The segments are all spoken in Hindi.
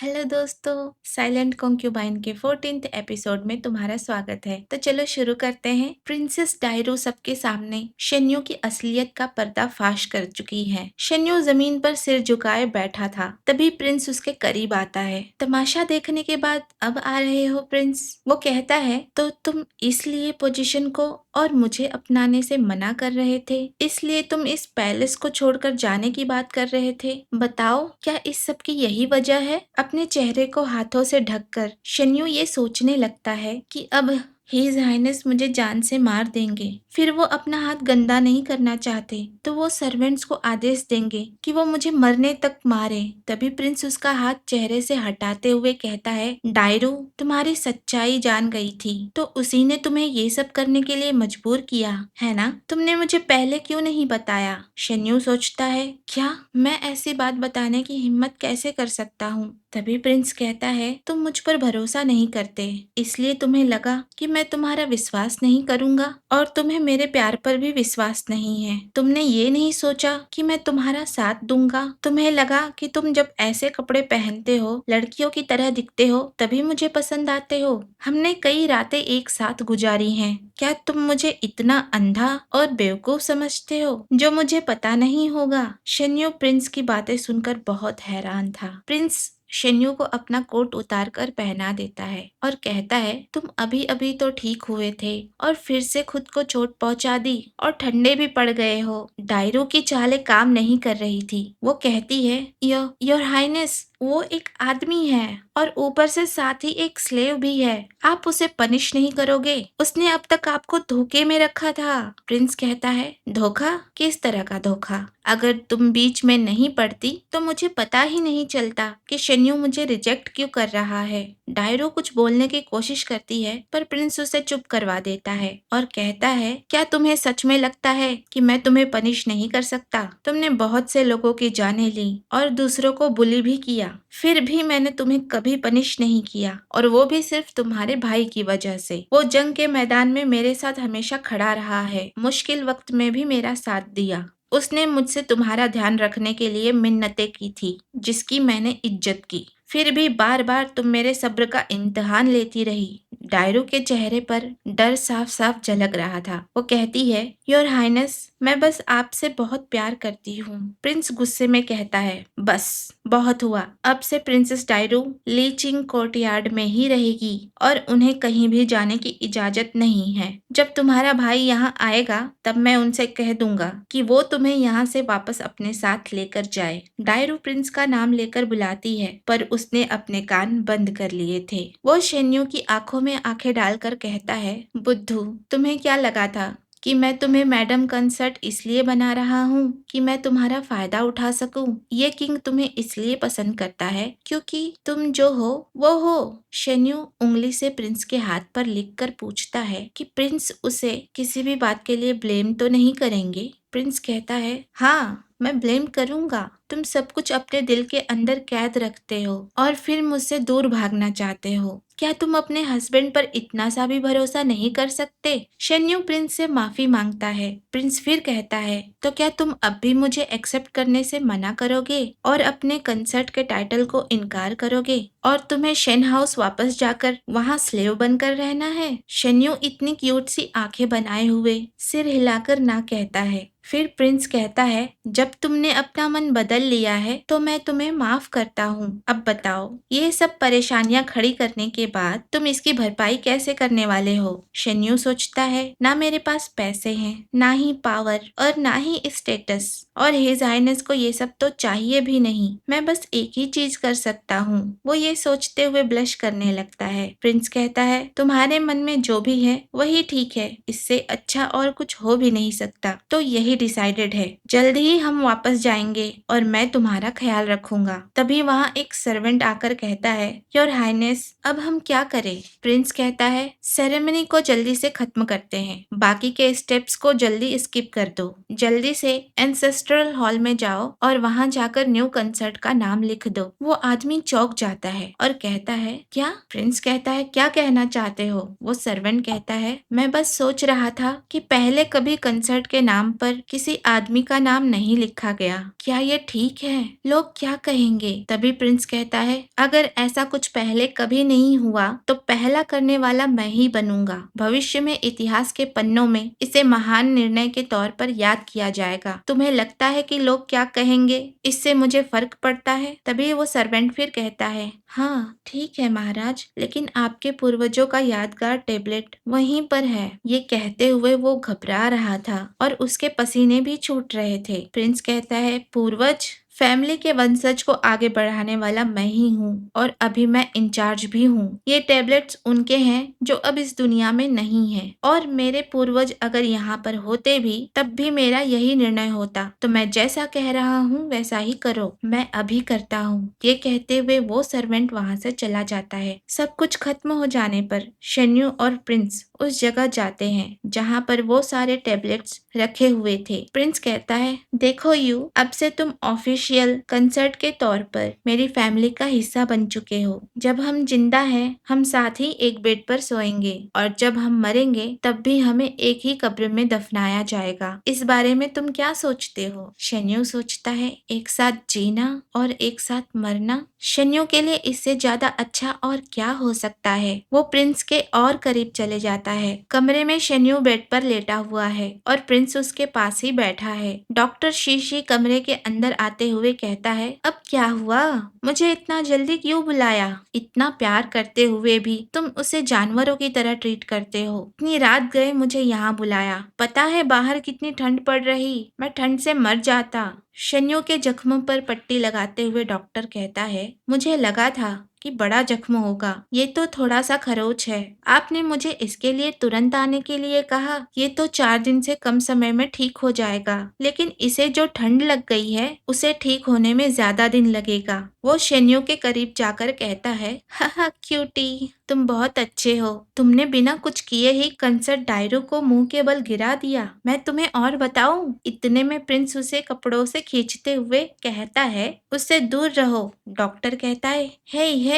हेलो दोस्तों, साइलेंट कॉन्क्यूबाइन के 14th एपिसोड में तुम्हारा स्वागत है। तो चलो शुरू करते हैं। प्रिंसेस डायरू सबके सामने शेन्यू की असलियत का पर्दाफाश कर चुकी है। शेन्यू जमीन पर सिर झुकाए बैठा था, तभी प्रिंस उसके करीब आता है। तमाशा देखने के बाद अब आ रहे हो प्रिंस? वो कहता है, तो तुम इसलिए पोजीशन को और मुझे अपनाने से मना कर रहे थे, इसलिए तुम इस पैलेस को छोड़कर जाने की बात कर रहे थे। बताओ, क्या इस सब की यही वजह है? अपने चेहरे को हाथों से ढककर शेन्यू ये सोचने लगता है कि अब हिज हाइनेस मुझे जान से मार देंगे। फिर वो अपना हाथ गंदा नहीं करना चाहते तो वो सर्वेंट्स को आदेश देंगे कि वो मुझे मरने तक मारे। तभी प्रिंस उसका हाथ चेहरे से हटाते हुए कहता है, डायरू, तुम्हारी सच्चाई जान गई थी तो उसी ने तुम्हें ये सब करने के लिए मजबूर किया है ना? तुमने मुझे पहले क्यों नहीं बताया? शेन्यू सोचता है, क्या मैं ऐसी बात बताने की हिम्मत कैसे कर सकता हूँ? तभी प्रिंस कहता है, तुम मुझ पर भरोसा नहीं करते, इसलिए तुम्हें लगा कि मैं तुम्हारा विश्वास नहीं करूंगा और तुम्हें मेरे प्यार पर भी विश्वास नहीं है। तुमने ये नहीं सोचा कि मैं तुम्हारा साथ दूंगा। तुम्हें लगा कि तुम जब ऐसे कपड़े पहनते हो, लड़कियों की तरह दिखते हो, तभी मुझे पसंद आते हो। हमने कई रातें एक साथ गुजारी हैं। क्या तुम मुझे इतना अंधा और बेवकूफ समझते हो जो मुझे पता नहीं होगा? शेन्यू प्रिंस की बातें सुनकर बहुत हैरान था। प्रिंस शेन्यू को अपना कोट उतारकर पहना देता है और कहता है, तुम अभी अभी तो ठीक हुए थे और फिर से खुद को चोट पहुंचा दी और ठंडे भी पड़ गए हो। डायरू की चालें काम नहीं कर रही थी। वो कहती है, योर हाइनेस, वो एक आदमी है और ऊपर से साथ ही एक स्लेव भी है। आप उसे पनिश नहीं करोगे? उसने अब तक आपको धोखे में रखा था। प्रिंस कहता है, धोखा? किस तरह का धोखा? अगर तुम बीच में नहीं पड़ती तो मुझे पता ही नहीं चलता कि शेन्यू मुझे रिजेक्ट क्यों कर रहा है। डायरो कुछ बोलने की कोशिश करती है पर प्रिंस उसे चुप करवा देता है और कहता है, क्या तुम्हें सच में लगता है कि मैं तुम्हें पनिश नहीं कर सकता? तुमने बहुत से लोगों की जानें ली और दूसरों को बुली भी किया, फिर भी मैंने तुम्हें कभी पनिश नहीं किया, और वो भी सिर्फ तुम्हारे भाई की वजह से। वो जंग के मैदान में मेरे साथ हमेशा खड़ा रहा है, मुश्किल वक्त में भी मेरा साथ दिया। उसने मुझसे तुम्हारा ध्यान रखने के लिए मिन्नतें की थी, जिसकी मैंने इज्जत की। फिर भी बार बार तुम मेरे सब्र का इम्तिहान लेती रही। डायरू के चेहरे पर डर साफ साफ झलक रहा था। वो कहती है, योर हाइनेस, मैं बस आपसे बहुत प्यार करती हूँ। प्रिंस गुस्से में कहता है, बस बहुत हुआ। अब से प्रिंसेस डायरू लीचिंग कोर्टयार्ड में ही रहेगी और उन्हें कहीं भी जाने की इजाजत नहीं है। जब तुम्हारा भाई यहाँ आएगा तब मैं उनसे कह दूंगा कि वो तुम्हें यहाँ से वापस अपने साथ लेकर जाए। डायरू प्रिंस का नाम लेकर बुलाती है पर उसने अपने कान बंद कर लिए थे। वो शेन्यू की आंखों में आंखें डालकर कहता है, बुद्धू, तुम्हें क्या लगा था कि मैं तुम्हें मैडम कंसर्ट इसलिए बना रहा हूँ कि मैं तुम्हारा फायदा उठा सकूं? ये किंग तुम्हें इसलिए पसंद करता है क्योंकि तुम जो हो वो हो। शेन्यू उंगली से प्रिंस के हाथ पर लिखकर पूछता है कि प्रिंस उसे किसी भी बात के लिए ब्लेम तो नहीं करेंगे? प्रिंस कहता है, हाँ, मैं ब्लेम करूंगा। तुम सब कुछ अपने दिल के अंदर कैद रखते हो और फिर मुझसे दूर भागना चाहते हो। क्या तुम अपने हस्बैंड पर इतना सा भी भरोसा नहीं कर सकते? शेन्यू प्रिंस से माफी मांगता है। प्रिंस फिर कहता है, तो क्या तुम अब भी मुझे एक्सेप्ट करने से मना करोगे और अपने कंसर्ट के टाइटल को इनकार करोगे और तुम्हें शेन हाउस वापस जाकर वहाँ स्लेव बनकर रहना है? शेन्यू इतनी क्यूट सी आंखें बनाए हुए सिर हिलाकर ना कहता है। फिर प्रिंस कहता है, जब तुमने अपना मन बदल लिया है तो मैं तुम्हें माफ करता हूँ। अब बताओ, ये सब परेशानियां खड़ी करने के बाद तुम इसकी भरपाई कैसे करने वाले हो? शेन्यू सोचता है, ना मेरे पास पैसे हैं, ना ही पावर और ना ही स्टेटस, और हिज हाइनेस को ये सब तो चाहिए भी नहीं। मैं बस एक ही चीज कर सकता हूँ। वो ये सोचते हुए ब्लश करने लगता है। प्रिंस कहता है, तुम्हारे मन में जो भी है वही ठीक है, इससे अच्छा और कुछ हो भी नहीं सकता। तो यही डिसाइडेड है, जल्द ही हम वापस जाएंगे और मैं तुम्हारा ख्याल रखूंगा। तभी वहाँ एक सर्वेंट आकर कहता है, योर हाइनेस, अब हम क्या करें? प्रिंस कहता है, सेरेमनी को जल्दी से खत्म करते हैं, बाकी के स्टेप्स को जल्दी स्किप कर दो। जल्दी से एंसेस्ट्रल ऑर्केस्ट्रल हॉल में जाओ और वहाँ जाकर न्यू कंसर्ट का नाम लिख दो। वो आदमी चौंक जाता है और कहता है, क्या? प्रिंस कहता है, क्या कहना चाहते हो? वो सर्वेंट कहता है, मैं बस सोच रहा था कि पहले कभी कंसर्ट के नाम पर किसी आदमी का नाम नहीं लिखा गया। क्या ये ठीक है? लोग क्या कहेंगे? तभी प्रिंस कहता है, अगर ऐसा कुछ पहले कभी नहीं हुआ तो पहला करने वाला मैं ही बनूंगा। भविष्य में इतिहास के पन्नों में इसे महान निर्णय के तौर पर याद किया जाएगा। तुम्हें लगता है कि लोग क्या कहेंगे? इससे मुझे फर्क पड़ता है। तभी वो सर्वेंट फिर कहता है, हाँ ठीक है महाराज, लेकिन आपके पूर्वजों का यादगार टेबलेट वहीं पर है। ये कहते हुए वो घबरा रहा था और उसके पसीने भी छूट रहे थे। प्रिंस कहता है, पूर्वज? फैमिली के वंशज को आगे बढ़ाने वाला मैं ही हूँ और अभी मैं इंचार्ज भी हूँ। ये टैबलेट्स उनके हैं जो अब इस दुनिया में नहीं है, और मेरे पूर्वज अगर यहाँ पर होते भी तब भी मेरा यही निर्णय होता। तो मैं जैसा कह रहा हूँ वैसा ही करो। मैं अभी करता हूँ। ये कहते हुए वो सर्वेंट वहाँ से चला जाता है। सब कुछ खत्म हो जाने पर शेन्यू और प्रिंस उस जगह जाते हैं जहाँ पर वो सारे टैबलेट्स रखे हुए थे। प्रिंस कहता है, देखो यू, अब से तुम ऑफिशियल कंसर्ट के तौर पर मेरी फैमिली का हिस्सा बन चुके हो। जब हम जिंदा हैं, हम साथ ही एक बेड पर सोएंगे, और जब हम मरेंगे तब भी हमें एक ही कब्र में दफनाया जाएगा। इस बारे में तुम क्या सोचते हो? शेन्यू सोचता है, एक साथ जीना और एक साथ मरना, शेन्यू के लिए इससे ज्यादा अच्छा और क्या हो सकता है। वो प्रिंस के और करीब चले जाता है। कमरे में शेन्यू बेड पर लेटा हुआ है और प्रिंस उसके पास ही बैठा है। डॉक्टर शीशी कमरे के अंदर आते हुए कहता है, अब क्या हुआ? मुझे इतना जल्दी क्यों बुलाया? इतना प्यार करते हुए भी तुम उसे जानवरों की तरह ट्रीट करते हो। इतनी रात गए मुझे यहाँ बुलाया। पता है बाहर कितनी ठंड पड़ रही, मैं ठंड से मर जाता। शेन्यू के जख्मों पर पट्टी लगाते हुए डॉक्टर कहता है, मुझे लगा था कि बड़ा जख्म होगा। ये तो थोड़ा सा खरोच है। आपने मुझे इसके लिए तुरंत आने के लिए कहा। ये तो 4 दिन से कम समय में ठीक हो जाएगा, लेकिन इसे जो ठंड लग गई है उसे ठीक होने में ज्यादा दिन लगेगा। वो शेन्यू के करीब जाकर कहता है, हा क्यूटी, तुम बहुत अच्छे हो। तुमने बिना कुछ किए ही कंसर्ट डायरो को मुंह के बल गिरा दिया। मैं तुम्हें और बताऊं? इतने में प्रिंस उसे कपड़ों से खींचते हुए कहता है, उससे दूर रहो। डॉक्टर कहता है, हे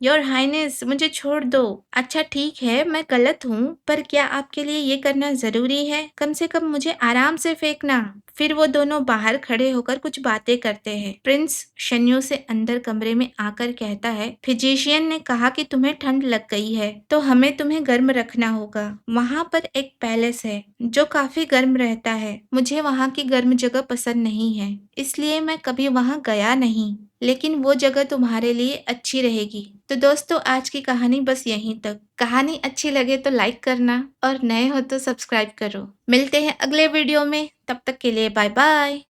योर हाइनेस, मुझे छोड़ दो। अच्छा ठीक है, मैं गलत हूँ, पर क्या आपके लिए ये करना जरूरी है? कम से कम मुझे आराम से फेंकना। फिर वो दोनों बाहर खड़े होकर कुछ बातें करते हैं। प्रिंस शेन्यू से अंदर कमरे में आकर कहता है, फिजिशियन ने कहा कि तुम्हें ठंड लग गई है, तो हमें तुम्हें गर्म रखना होगा। वहाँ पर एक पैलेस है जो काफी गर्म रहता है। मुझे वहाँ की गर्म जगह पसंद नहीं है, इसलिए मैं कभी वहाँ गया नहीं, लेकिन वो जगह तुम्हारे लिए अच्छी रहेगी। तो दोस्तों, आज की कहानी बस यहीं तक। कहानी अच्छी लगे तो लाइक करना और नए हो तो सब्सक्राइब करो। मिलते हैं अगले वीडियो में, तब तक के लिए बाय बाय।